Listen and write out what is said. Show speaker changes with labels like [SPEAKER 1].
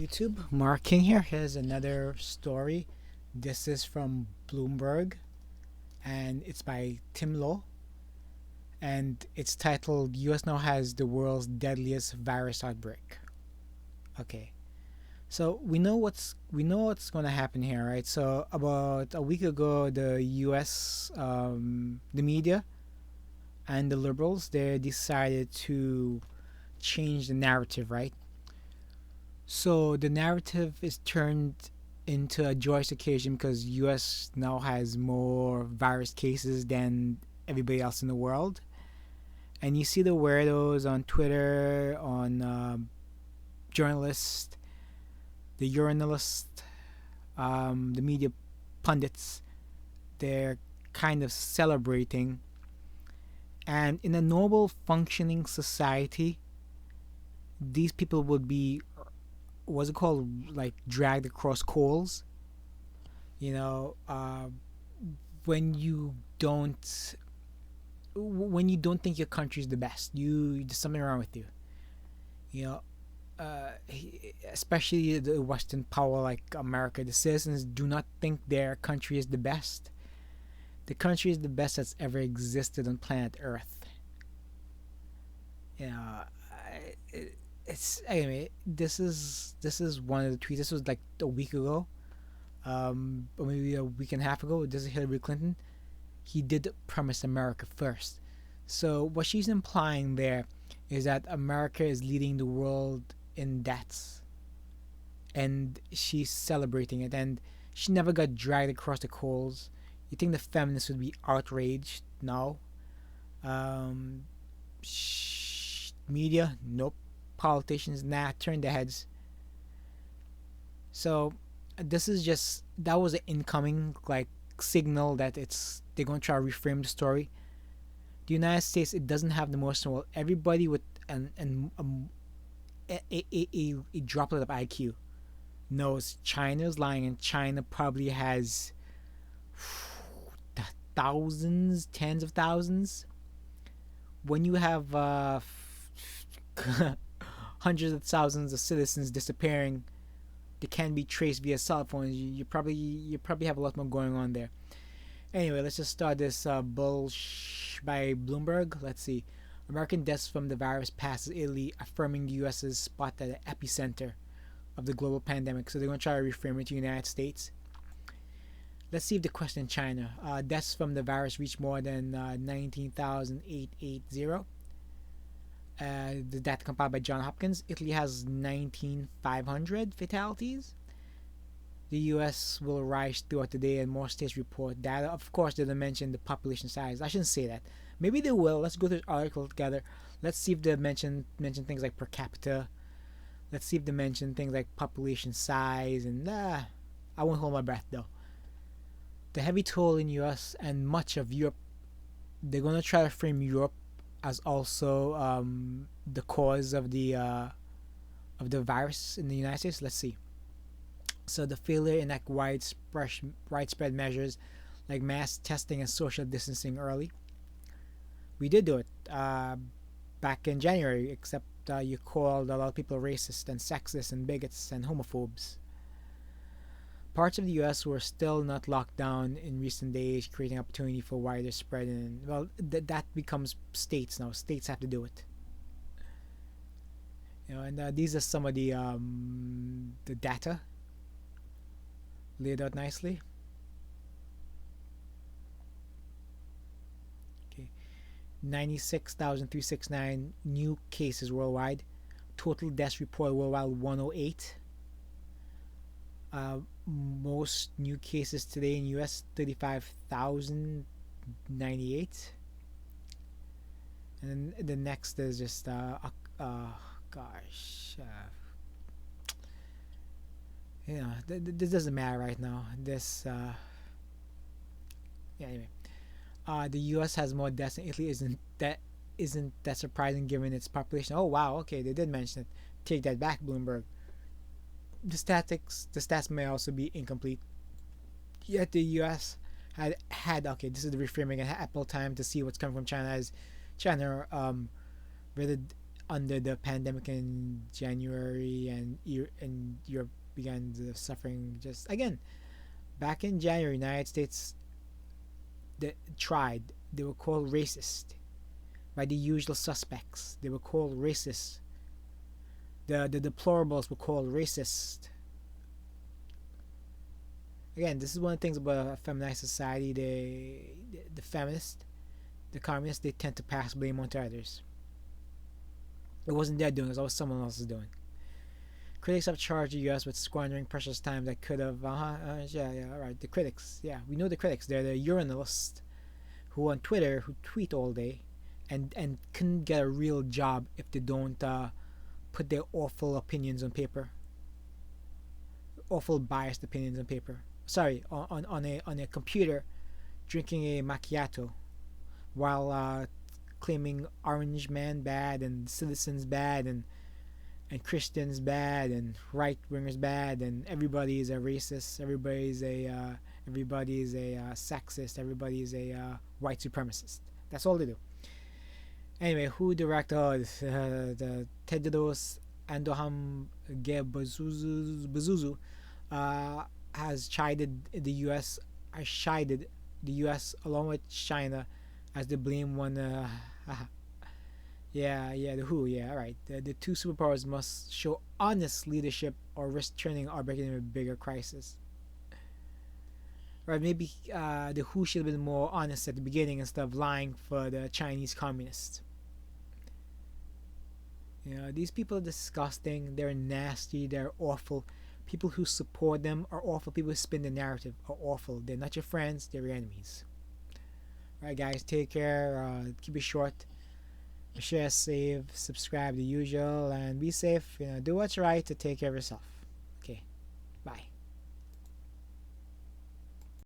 [SPEAKER 1] YouTube. Mark King here. Here's another story. This is from Bloomberg and it's by Tim Low, and it's titled US now has the world's deadliest virus outbreak. Okay. So we know what's going to happen here, right? So about a week ago the US the media and the liberals they decided to change the narrative, right? So the narrative is turned into a joyous occasion because US now has more virus cases than everybody else in the world. And you see the weirdos on Twitter, on journalists, the urinalists, the media pundits. They're kind of celebrating. And in a normal functioning society, these people would be, what's it called, like dragged across coals. You know, when you don't when you don't think your country is the best, there's something wrong with you. You know, especially the Western power like America, the citizens do not think their country is the best. The country is the best that's ever existed on planet Earth. You know, it's anyway. This is one of the tweets. This was like a week ago, or maybe a week and a half ago. This is Hillary Clinton. He did promise America first. So what she's implying there is that America is leading the world in deaths, and she's celebrating it. And she never got dragged across the coals. You think the feminists would be outraged? No. Um, Media? Nope. Politicians? Nah. Turn their heads. So this is just that was an incoming like signal that it's they're gonna try to reframe the story. The United States it doesn't have the most well everybody with a droplet of IQ knows China's lying, and China probably has thousands, tens of thousands. When you have hundreds of thousands of citizens disappearing, they can be traced via cell phones. You probably have a lot more going on there. Anyway, let's just start this by Bloomberg. Let's see. American deaths from the virus passes Italy, affirming the U.S.'s spot at the epicenter of the global pandemic. So they're going to try to reframe it to the United States. Let's see if the question in China. Deaths from the virus reached more than 19,880. The data compiled by Johns Hopkins. Italy has 19,500 fatalities. The U.S. will rise throughout the day, and more states report data. Of course, they don't mention the population size. I shouldn't say that. Maybe they will. Let's go through the article together. Let's see if they mention things like per capita. Let's see if they mention things like population size. And I won't hold my breath though. The heavy toll in U.S. and much of Europe. They're gonna try to frame Europe as also the cause of the virus in the United States. Let's see. So the failure to enact widespread measures like mass testing and social distancing early. We did do it back in January, except you called a lot of people racist and sexist and bigots and homophobes. Parts of the U.S. were still not locked down in recent days, creating opportunity for wider spread. And well, that becomes states now. States have to do it. You know, and these are some of the data laid out nicely. Okay, 96,369 new cases worldwide. Total deaths reported worldwide 108. Most new cases today in US 35,098. And then the next is just gosh, this doesn't matter right now. This yeah, anyway. The US has more deaths than Italy. Isn't that surprising given its population? Oh wow, okay, they did mention it. Take that back, Bloomberg. The stats may also be incomplete. Yet the U.S. had okay. This is the reframing and had ample time to see what's coming from China as China rated under the pandemic in January, and Europe began the suffering. Just again, back in January, United States tried. They were called racist by the usual suspects. They were called racist. The deplorables were called racist. Again, this is one of the things about a feminized society. The feminists, the communists, they tend to pass blame onto others. It wasn't their doing; it was always someone else's doing. Critics have charged the U.S. with squandering precious time that could have. Yeah, all right. The critics, yeah, we know the critics. They're the urinalists who on Twitter who tweet all day, and couldn't get a real job if they don't put their awful opinions on paper, awful biased opinions on paper. Sorry, on a computer, drinking a macchiato, while claiming Orange Man bad and Citizens bad and Christians bad and right wingers bad and everybody is a racist, everybody is a sexist, everybody is a white supremacist. That's all they do. Anyway, who directed the Tedros Adhanom Ghebreyesus has chided the U.S. has chided the U.S. along with China as the blame one. Yeah, the WHO, yeah, alright. The two superpowers must show honest leadership or risk turning our breaking into a bigger crisis. Right, maybe the WHO should have been more honest at the beginning instead of lying for the Chinese communists. You know, these people are disgusting, they're nasty, they're awful. People who support them are awful. People who spin the narrative are awful. They're not your friends, they're your enemies. Alright, guys, take care. Keep it short. Share, save, subscribe, the usual, and be safe. You know, do what's right to take care of yourself. Okay, bye.